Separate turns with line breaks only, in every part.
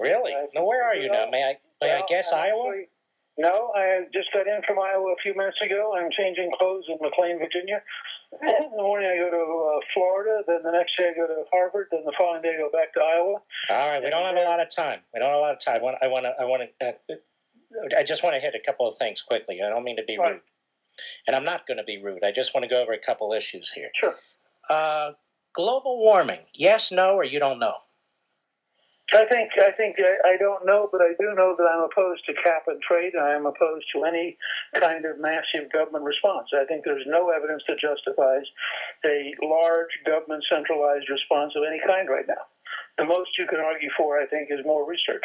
Really? Now, where are you now? May I guess Iowa?
No, I just got in from Iowa a few minutes ago. I'm changing clothes in McLean, Virginia. In the morning I go to Florida, then the next day I go to Harvard, then the following day I go back to Iowa.
All right, we don't have a lot of time. I just want to hit a couple of things quickly. I don't mean to be rude. And I'm not going to be rude. I just want to go over a couple issues here.
Sure.
Global warming, yes, no, or you don't know?
I think I don't know, but I do know that I'm opposed to cap and trade, and I'm opposed to any kind of massive government response. I think there's no evidence that justifies a large government centralized response of any kind right now. The most you can argue for, I think, is more research.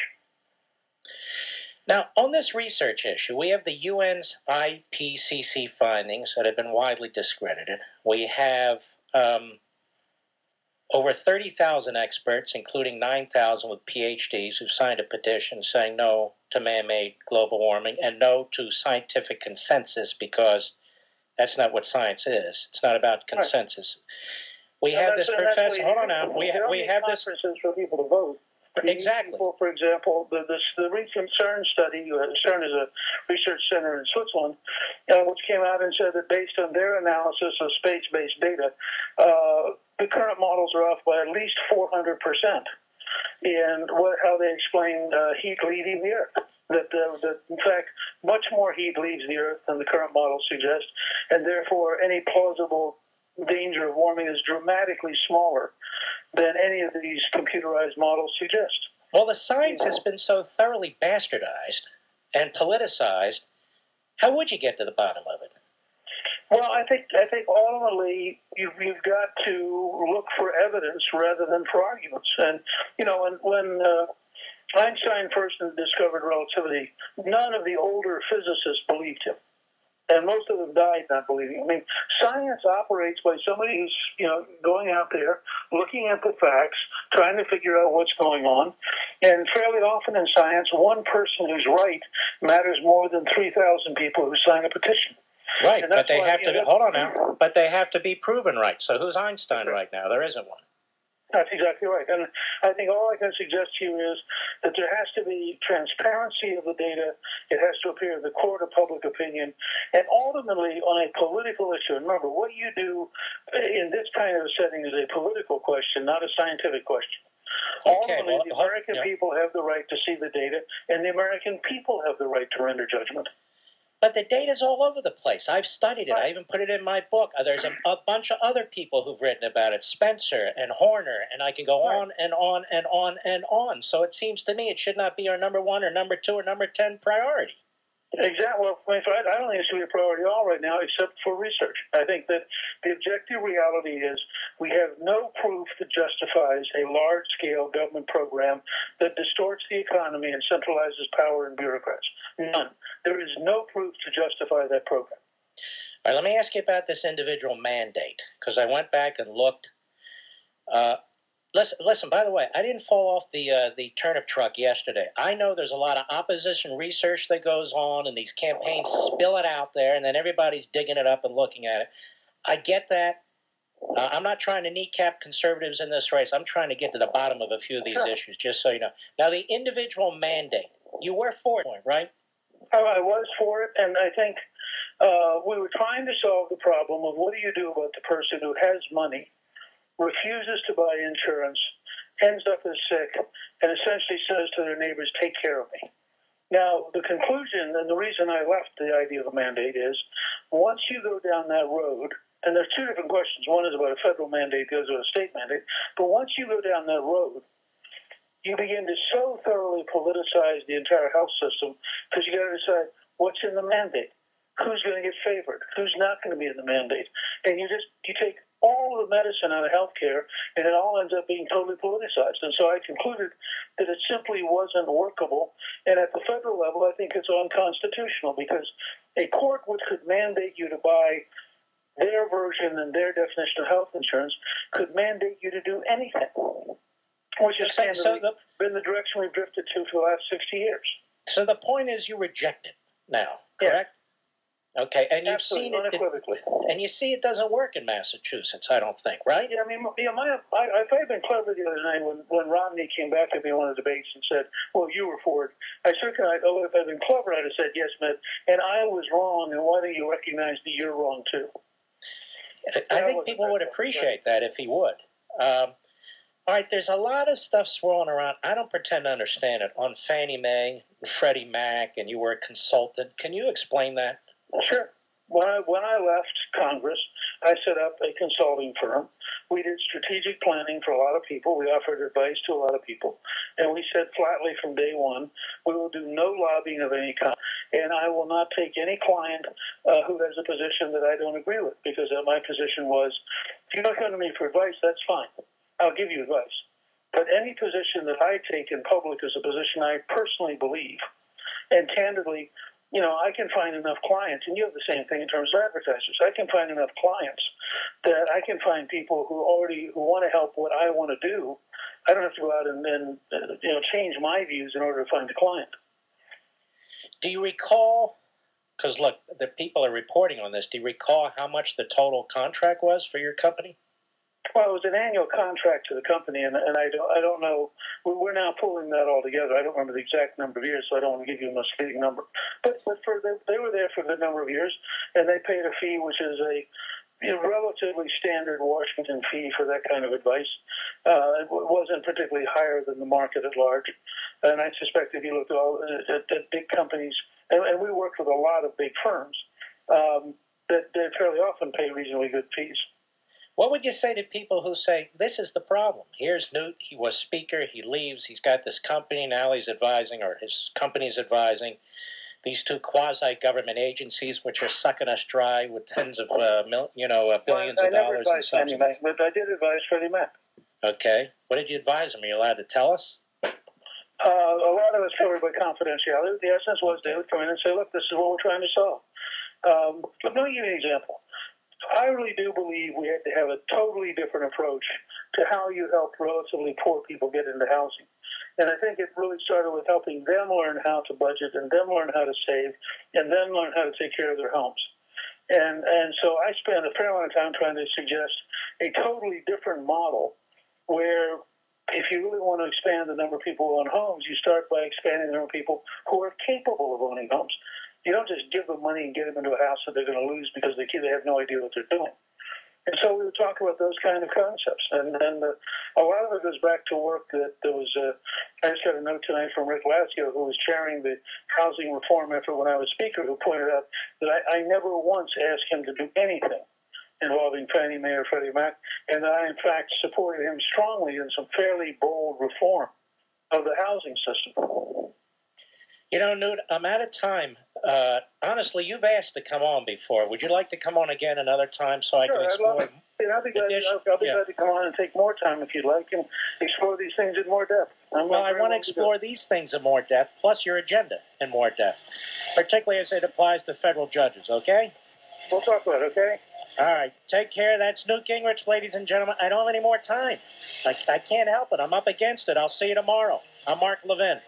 Now, on this research issue, we have the UN's IPCC findings that have been widely discredited. We have over 30,000 experts, including 9,000 with PhDs, who signed a petition saying no to man-made global warming and no to scientific consensus, because that's not what science is. It's not about consensus. Right. We have this professor. Hold on now. We have this
for people to vote.
Exactly.
People, for example, the recent CERN study, CERN is a research center in Switzerland, which came out and said that based on their analysis of space-based data, the current models are off by at least 400% in how they explain heat leaving the Earth. That in fact, much more heat leaves the Earth than the current models suggest, and therefore any plausible danger of warming is dramatically smaller than any of these computerized models suggest.
Well, the science has been so thoroughly bastardized and politicized. How would you get to the bottom of it?
Well, I think ultimately you've got to look for evidence rather than for arguments. And when Einstein first discovered relativity, none of the older physicists believed him. And most of them died not believing. I mean, science operates by somebody who's, going out there, looking at the facts, trying to figure out what's going on. And fairly often in science, one person who's right matters more than 3,000 people who sign a petition.
Right, but they have to, hold on now, but they have to be proven right. So who's Einstein right now? There isn't one.
That's exactly right. And I think all I can suggest to you is that there has to be transparency of the data. It has to appear in the court of public opinion. And ultimately, on a political issue, and remember, what you do in this kind of setting is a political question, not a scientific question.
Okay,
ultimately, the American people have the right to see the data, and the American people have the right to render judgment.
But the data's all over the place. I've studied it. I even put it in my book. There's a bunch of other people who've written about it, Spencer and Horner, and I can go on and on and on and on. So it seems to me it should not be our number 1 or number 2 or number 10 priority.
Exactly. Well, I don't think it should be a priority at all right now, except for research. I think that the objective reality is we have no proof that justifies a large-scale government program that distorts the economy and centralizes power in bureaucrats. None. There is no proof to justify that program.
All right, let me ask you about this individual mandate, because I went back and looked. Listen, by the way, I didn't fall off the turnip truck yesterday. I know there's a lot of opposition research that goes on, and these campaigns spill it out there, and then everybody's digging it up and looking at it. I get that. I'm not trying to kneecap conservatives in this race. I'm trying to get to the bottom of a few of these issues, just so you know. Now, the individual mandate, you were for it, right?
I was for it, and I think we were trying to solve the problem of what do you do about the person who has money, refuses to buy insurance, ends up as sick, and essentially says to their neighbors, take care of me. Now, the conclusion, and the reason I left the idea of a mandate is, once you go down that road, and there's two different questions. One is about a federal mandate, the other is about a state mandate. But once you go down that road, you begin to so thoroughly politicize the entire health system because you got to decide what's in the mandate, who's going to get favored, who's not going to be in the mandate, and you take all the medicine out of healthcare, and it all ends up being totally politicized. And so I concluded that it simply wasn't workable. And at the federal level, I think it's unconstitutional because a court which could mandate you to buy their version and their definition of health insurance could mandate you to do anything, which has been the direction we've drifted to for the last 60 years.
So the point is you reject it now, correct? Okay, and you've
Absolutely,
seen it,
unequivocally.
and you see it doesn't work in Massachusetts, I don't think, right?
Yeah, I mean, if I had been clever the other night when Romney came back at me on the debates and said, well, you were for it, I certainly, if I'd been clever, I'd have said, yes, Mitt, and I was wrong, and why don't you recognize that you're wrong, too?
I think people would appreciate that if he would. All right, there's a lot of stuff swirling around. I don't pretend to understand it. On Fannie Mae, Freddie Mac, and you were a consultant. Can you explain that?
Sure. When I left Congress, I set up a consulting firm. We did strategic planning for a lot of people. We offered advice to a lot of people. And we said flatly from day one, we will do no lobbying of any kind. And I will not take any client who has a position that I don't agree with, because my position was, if you're not coming to me for advice, that's fine. I'll give you advice. But any position that I take in public is a position I personally believe. And candidly, you know, I can find enough clients, and you have the same thing in terms of advertisers. I can find enough clients that I can find people who want to help what I want to do. I don't have to go out and then change my views in order to find a client.
Do you recall? Because look, the people are reporting on this. Do you recall how much the total contract was for your company?
Well, it was an annual contract to the company, and I don't know. We're now pulling that all together. I don't remember the exact number of years, so I don't want to give you a misleading number. But they were there for a good number of years, and they paid a fee, which is a relatively standard Washington fee for that kind of advice. It wasn't particularly higher than the market at large. And I suspect if you look at big companies, and we work with a lot of big firms, that they fairly often pay reasonably good fees.
What would you say to people who say, this is the problem? Here's Newt, he was speaker, he leaves, he's got this company, now he's advising, or his company's advising, these two quasi-government agencies which are sucking us dry with tens of billions of dollars in subsidies.
Mac, but I did advise Freddie Mac.
Okay. What did you advise them? Are you allowed to tell us?
A lot of it's covered by confidentiality. The essence was they would come in and say, look, this is what we're trying to solve. Let me give you an example. I really do believe we had to have a totally different approach to how you help relatively poor people get into housing. And I think it really started with helping them learn how to budget, and them learn how to save, and then learn how to take care of their homes. And so I spent a fair amount of time trying to suggest a totally different model where if you really want to expand the number of people who own homes, you start by expanding the number of people who are capable of owning homes. You don't just give them money and get them into a house that they're going to lose because they have no idea what they're doing. And so we would talk about those kind of concepts. And a lot of it goes back to work that there was I just got a note tonight from Rick Lazio, who was chairing the housing reform effort when I was speaker, who pointed out that I never once asked him to do anything involving Fannie Mae or Freddie Mac, and that I, in fact, supported him strongly in some fairly bold reform of the housing system.
You know, Newt, I'm out of time. Honestly, you've asked to come on before. Would you like to come on again another time so I can explore?
I'll be glad to come on and take more time if you'd like and explore these things in more depth.
I want to explore these things in more depth, plus your agenda in more depth, particularly as it applies to federal judges, okay?
We'll talk about it, okay?
All right. Take care. That's Newt Gingrich, ladies and gentlemen. I don't have any more time. I can't help it. I'm up against it. I'll see you tomorrow. I'm Mark Levin.